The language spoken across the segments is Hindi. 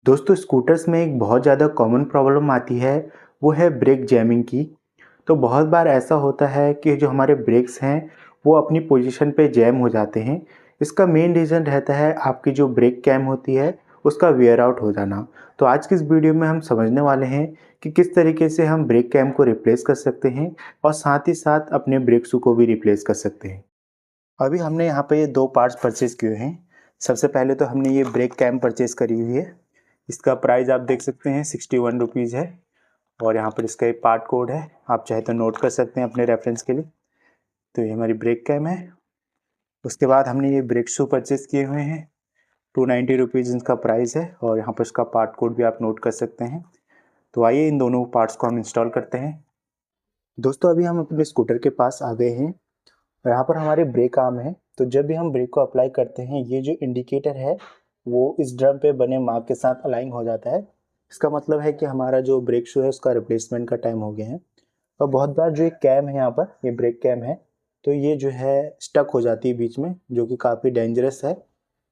दोस्तों स्कूटर्स में एक बहुत ज़्यादा कॉमन प्रॉब्लम आती है, वो है ब्रेक जैमिंग की। तो बहुत बार ऐसा होता है कि जो हमारे ब्रेक्स हैं वो अपनी पोजीशन पे जैम हो जाते हैं। इसका मेन रीज़न रहता है आपकी जो ब्रेक कैम होती है उसका वेयर आउट हो जाना। तो आज की इस वीडियो में हम समझने वाले हैं कि किस तरीके से हम ब्रेक कैम को रिप्लेस कर सकते हैं और साथ ही साथ अपने ब्रेक शू को भी रिप्लेस कर सकते हैं। अभी हमने यहाँ पे ये 2 पार्ट्स परचेज़ किए हैं। सबसे पहले तो हमने ये ब्रेक कैम परचेज़ करी हुई है। इसका प्राइस आप देख सकते हैं 61 रुपीज़ है और यहाँ पर इसका एक पार्ट कोड है, आप चाहे तो नोट कर सकते हैं अपने रेफरेंस के लिए। तो ये हमारी ब्रेक कैम है। उसके बाद हमने ये ब्रेक शू परचेज़ किए हुए हैं, 290 रुपीज़ इनका प्राइस है और यहाँ पर इसका पार्ट कोड भी आप नोट कर सकते हैं। तो आइए इन दोनों पार्ट्स को हम इंस्टॉल करते हैं। दोस्तों अभी हम अपने स्कूटर के पास आ गए हैं और यहाँ पर हमारे ब्रेक आर्म है। तो जब भी हम ब्रेक को अप्लाई करते हैं ये जो इंडिकेटर है वो इस ड्रम पे बने मार्क के साथ अलाइन हो जाता है। इसका मतलब है कि हमारा जो ब्रेक शू है उसका रिप्लेसमेंट का टाइम हो गया है। और बहुत बार जो एक कैम है यहाँ पर ये ब्रेक कैम है तो ये जो है स्टक हो जाती है बीच में, जो कि काफ़ी डेंजरस है।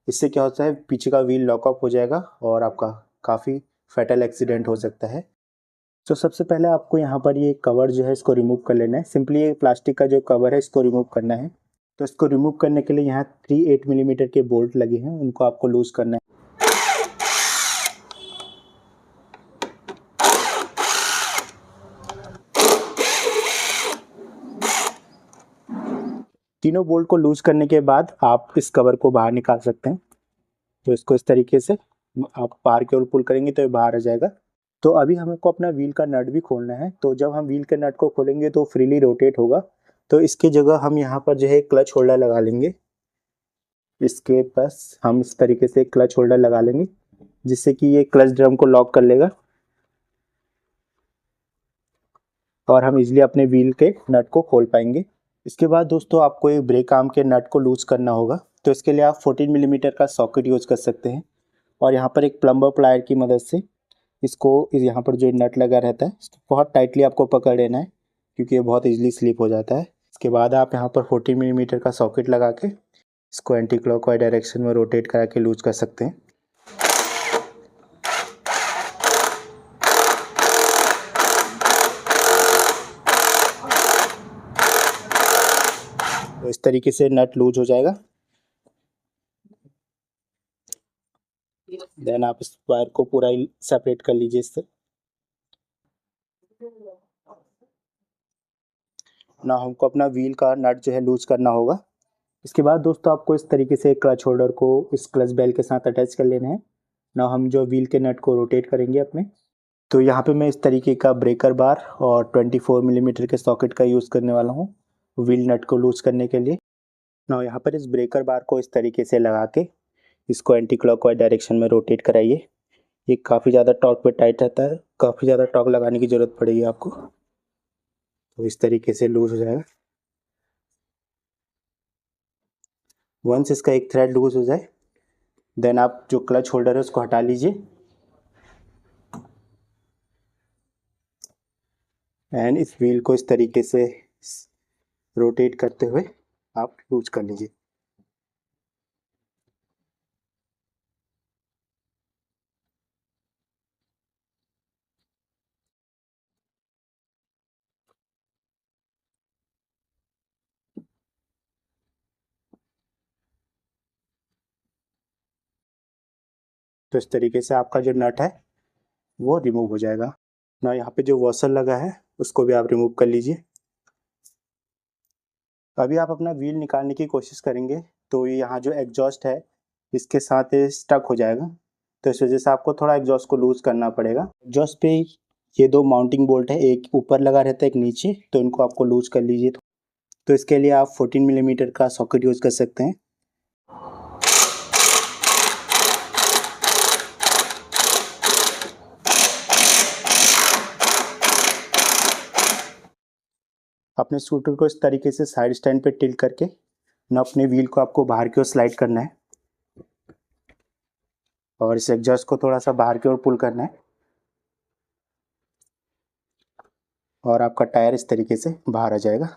इससे क्या होता है पीछे का व्हील लॉकअप हो जाएगा और आपका काफ़ी फैटल एक्सीडेंट हो सकता है। तो सबसे पहले आपको यहाँ पर ये कवर जो है इसको रिमूव कर लेना है। सिंपली ये प्लास्टिक का जो कवर है इसको रिमूव करना है। तो इसको रिमूव करने के लिए यहाँ 3/8 मिलीमीटर के बोल्ट लगे हैं, उनको आपको लूज करना है। तीनों बोल्ट को लूज करने के बाद आप इस कवर को बाहर निकाल सकते हैं। तो इसको इस तरीके से आप बाहर की ओर पुल करेंगे तो ये बाहर आ जाएगा। तो अभी हमको अपना व्हील का नट भी खोलना है। तो जब हम व्हील के नट को खोलेंगे तो फ्रीली रोटेट होगा। तो इसकी जगह हम यहाँ पर जो है क्लच होल्डर लगा लेंगे। इसके पास हम इस तरीके से क्लच होल्डर लगा लेंगे जिससे कि ये क्लच ड्रम को लॉक कर लेगा और हम इजीली अपने व्हील के नट को खोल पाएंगे। इसके बाद दोस्तों आपको एक ब्रेक आर्म के नट को लूज करना होगा। तो इसके लिए आप 14 मिलीमीटर का सॉकेट यूज कर सकते हैं और यहाँ पर एक प्लम्बर प्लायर की मदद से इसको यहाँ पर जो नट लगा रहता है इसको बहुत टाइटली आपको पकड़ लेना है क्योंकि ये बहुत इजीली स्लिप हो जाता है। इसके बाद आप यहाँ पर 14 मिलीमीटर का सॉकेट लगा के इसको एंटी क्लॉकवाइज डायरेक्शन में रोटेट करा के लूज कर सकते हैं। तो इस तरीके से नट लूज हो जाएगा। देन आप इस वायर को पूरा सेपरेट कर लीजिए इससे। ना हमको अपना व्हील का नट जो है लूज करना होगा। इसके बाद दोस्तों आपको इस तरीके से क्लच होल्डर को इस क्लच बेल के साथ अटैच कर लेना है। ना हम जो व्हील के नट को रोटेट करेंगे अपने। तो यहाँ पे मैं इस तरीके का ब्रेकर बार और 24 मिलीमीटर के सॉकेट का यूज़ करने वाला हूँ व्हील नट को लूज करने के लिए। ना यहाँ पर इस ब्रेकर बार को इस तरीके से लगा के इसको एंटी क्लॉकवाइज डायरेक्शन में रोटेट कराइए। ये काफ़ी ज़्यादा टॉर्क पे टाइट रहता है, काफ़ी ज़्यादा टॉर्क लगाने की ज़रूरत पड़ेगी आपको। तो इस तरीके से लूज हो जाएगा। वंस इसका एक थ्रेड लूज हो जाए देन आप जो क्लच होल्डर है उसको हटा लीजिए एंड इस व्हील को इस तरीके से रोटेट करते हुए आप लूज कर लीजिए। तो इस तरीके से आपका जो नट है वो रिमूव हो जाएगा। ना यहाँ पे जो वॉशर लगा है उसको भी आप रिमूव कर लीजिए। अभी आप अपना व्हील निकालने की कोशिश करेंगे तो ये यहाँ जो एग्जॉस्ट है इसके साथ ये स्टक हो जाएगा। तो इस वजह से आपको थोड़ा एग्जॉस्ट को लूज करना पड़ेगा। एग्जॉस्ट पे ये 2 माउंटिंग बोल्ट है, एक ऊपर लगा रहता है एक नीचे, तो इनको आपको लूज कर लीजिए। तो इसके लिए आप 14 मिलीमीटर का सॉकेट यूज कर सकते हैं। अपने स्कूटर को इस तरीके से साइड स्टैंड पे टिल्ट करके ना अपने व्हील को आपको बाहर की ओर स्लाइड करना है और इस एग्जॉस्ट को थोड़ा सा बाहर की ओर पुल करना है और आपका टायर इस तरीके से बाहर आ जाएगा।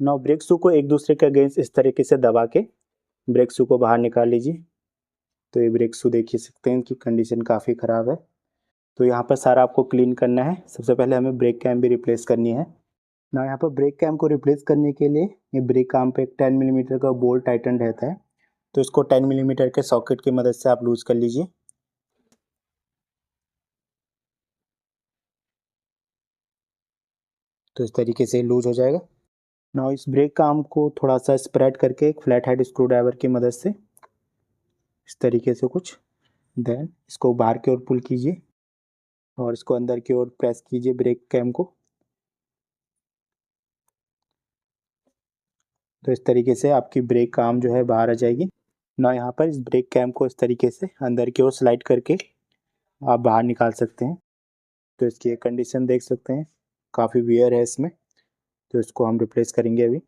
ना ब्रेक शू को एक दूसरे के अगेंस्ट इस तरीके से दबा के ब्रेक शू को बाहर निकाल लीजिए। तो ये ब्रेक शू देखिए सकते हैं, इनकी कंडीशन काफ़ी ख़राब है। तो यहाँ पर सारा आपको क्लीन करना है। सबसे पहले हमें ब्रेक कैम भी रिप्लेस करनी है ना। यहाँ पर ब्रेक कैम को रिप्लेस करने के लिए ये ब्रेक कैम पे एक 10 मिलीमीटर का बोल्ट टाइटन रहता है, तो इसको 10 मिलीमीटर के सॉकेट की मदद से आप लूज कर लीजिए। तो इस तरीके से लूज हो जाएगा ना। इस ब्रेक कैम को थोड़ा सा स्प्रेड करके एक फ्लैट हेड स्क्रू ड्राइवर की मदद से इस तरीके से कुछ, देन इसको बाहर की ओर पुल कीजिए और इसको अंदर की ओर प्रेस कीजिए ब्रेक कैम को। तो इस तरीके से आपकी ब्रेक कैम जो है बाहर आ जाएगी ना। यहाँ पर इस ब्रेक कैम को इस तरीके से अंदर की ओर स्लाइड करके आप बाहर निकाल सकते हैं। तो इसकी एक कंडीशन देख सकते हैं, काफ़ी वियर है इसमें, तो इसको हम रिप्लेस करेंगे अभी।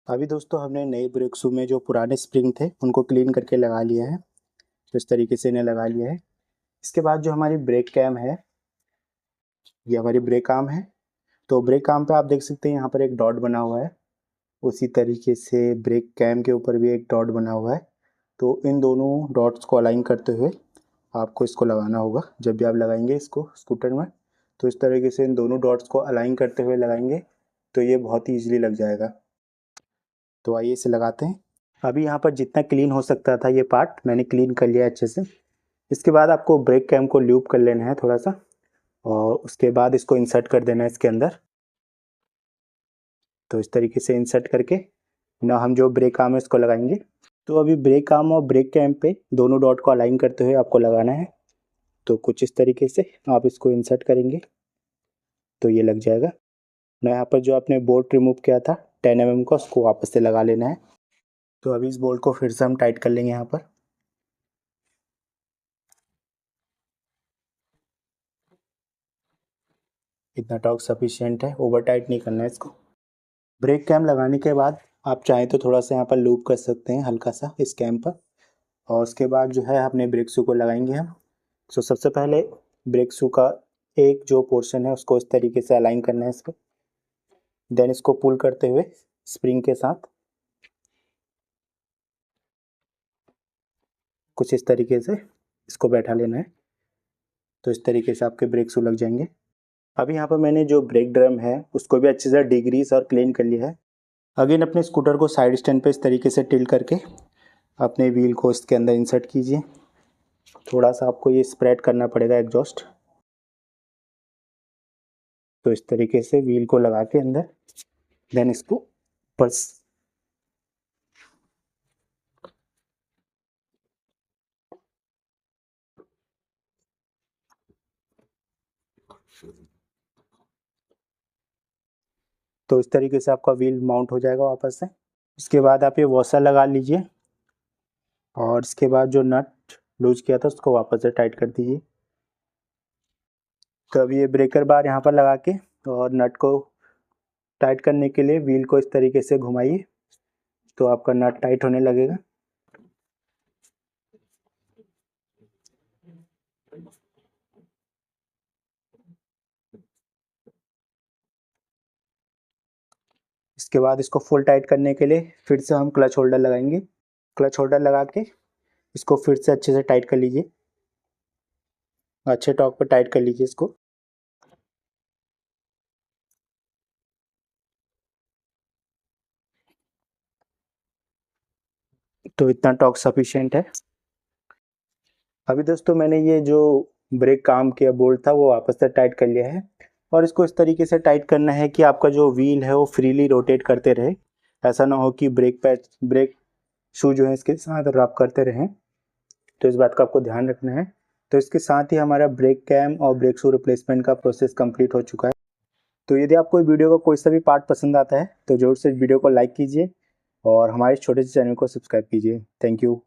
अभी दोस्तों हमने नए ब्रेक शू में जो पुराने स्प्रिंग थे उनको क्लीन करके लगा लिया है। तो इस तरीके से इन्हें लगा लिया है। इसके बाद जो हमारी ब्रेक कैम है, ये हमारी ब्रेक आर्म है। तो ब्रेक आर्म पे आप देख सकते हैं यहाँ पर एक डॉट बना हुआ है, उसी तरीके से ब्रेक कैम के ऊपर भी एक डॉट बना हुआ है। तो इन दोनों डॉट्स को अलाइन करते हुए आपको इसको लगाना होगा। जब भी आप लगाएंगे इसको स्कूटर में, तो इस तरीके से इन दोनों डॉट्स को अलाइन करते हुए लगाएंगे तो ये बहुत ही ईजिली लग जाएगा। तो आइए इसे लगाते हैं। अभी यहाँ पर जितना क्लीन हो सकता था ये पार्ट मैंने क्लीन कर लिया अच्छे से। इसके बाद आपको ब्रेक कैम को लूप कर लेना है थोड़ा सा, और उसके बाद इसको इंसर्ट कर देना है इसके अंदर। तो इस तरीके से इंसर्ट करके ना हम जो ब्रेक आर्म है इसको लगाएंगे। तो अभी ब्रेक आर्म और ब्रेक कैम पे दोनों डॉट को अलाइन करते हुए आपको लगाना है। तो कुछ इस तरीके से आप इसको इंसर्ट करेंगे तो ये लग जाएगा ना। यहाँ पर जो आपने बोल्ट रिमूव किया था 10 mm का, उसको वापस से लगा लेना है। तो अभी इस बोल्ट को फिर से हम टाइट कर लेंगे यहाँ पर। इतना टॉर्क सफिशिएंट है, ओवर टाइट नहीं करना है इसको। ब्रेक कैम लगाने के बाद आप चाहें तो थोड़ा सा यहाँ पर लूप कर सकते हैं हल्का सा इस कैम पर, और उसके बाद जो है अपने ब्रेक शू को लगाएंगे हम। तो सबसे पहले ब्रेक शू का एक जो पोर्शन है उसको इस तरीके से अलाइन करना है इस पर, देन इसको पुल करते हुए स्प्रिंग के साथ कुछ इस तरीके से इसको बैठा लेना है। तो इस तरीके से आपके ब्रेक शू लग जाएंगे। अभी यहाँ पर मैंने जो ब्रेक ड्रम है उसको भी अच्छे से डिग्रीस और क्लीन कर लिया है। अगेन अपने स्कूटर को साइड स्टैंड पे इस तरीके से टिल्ट करके अपने व्हील को इसके अंदर इंसर्ट कीजिए। थोड़ा सा आपको ये स्प्रेड करना पड़ेगा एग्जॉस्ट। तो इस तरीके से व्हील को लगा के अंदर, देन इसको बस तो इस तरीके से आपका व्हील माउंट हो जाएगा वापस से। इसके बाद आप ये वॉशर लगा लीजिए और इसके बाद जो नट लूज किया था उसको वापस से टाइट कर दीजिए। तो अभी ये ब्रेकर बार यहाँ पर लगा के और नट को टाइट करने के लिए व्हील को इस तरीके से घुमाइए तो आपका नट टाइट होने लगेगा। इसके बाद इसको फुल टाइट करने के लिए फिर से हम क्लच होल्डर लगाएंगे। क्लच होल्डर लगा के इसको फिर से अच्छे से टाइट कर लीजिए, अच्छे टॉक पर टाइट कर लीजिए इसको। तो इतना टॉक सफिशिएंट है। अभी दोस्तों मैंने ये जो ब्रेक काम किया बोल्ट था वो वापस से टाइट कर लिया है, और इसको इस तरीके से टाइट करना है कि आपका जो व्हील है वो फ्रीली रोटेट करते रहे। ऐसा ना हो कि ब्रेक शू जो है इसके साथ रब करते रहें। तो इस बात का आपको ध्यान रखना है। तो इसके साथ ही हमारा ब्रेक कैम और ब्रेक शू रिप्लेसमेंट का प्रोसेस कंप्लीट हो चुका है। तो यदि आपको वीडियो का कोई सा भी पार्ट पसंद आता है तो जरूर से वीडियो को लाइक कीजिए और हमारे छोटे से चैनल को सब्सक्राइब कीजिए। Thank you.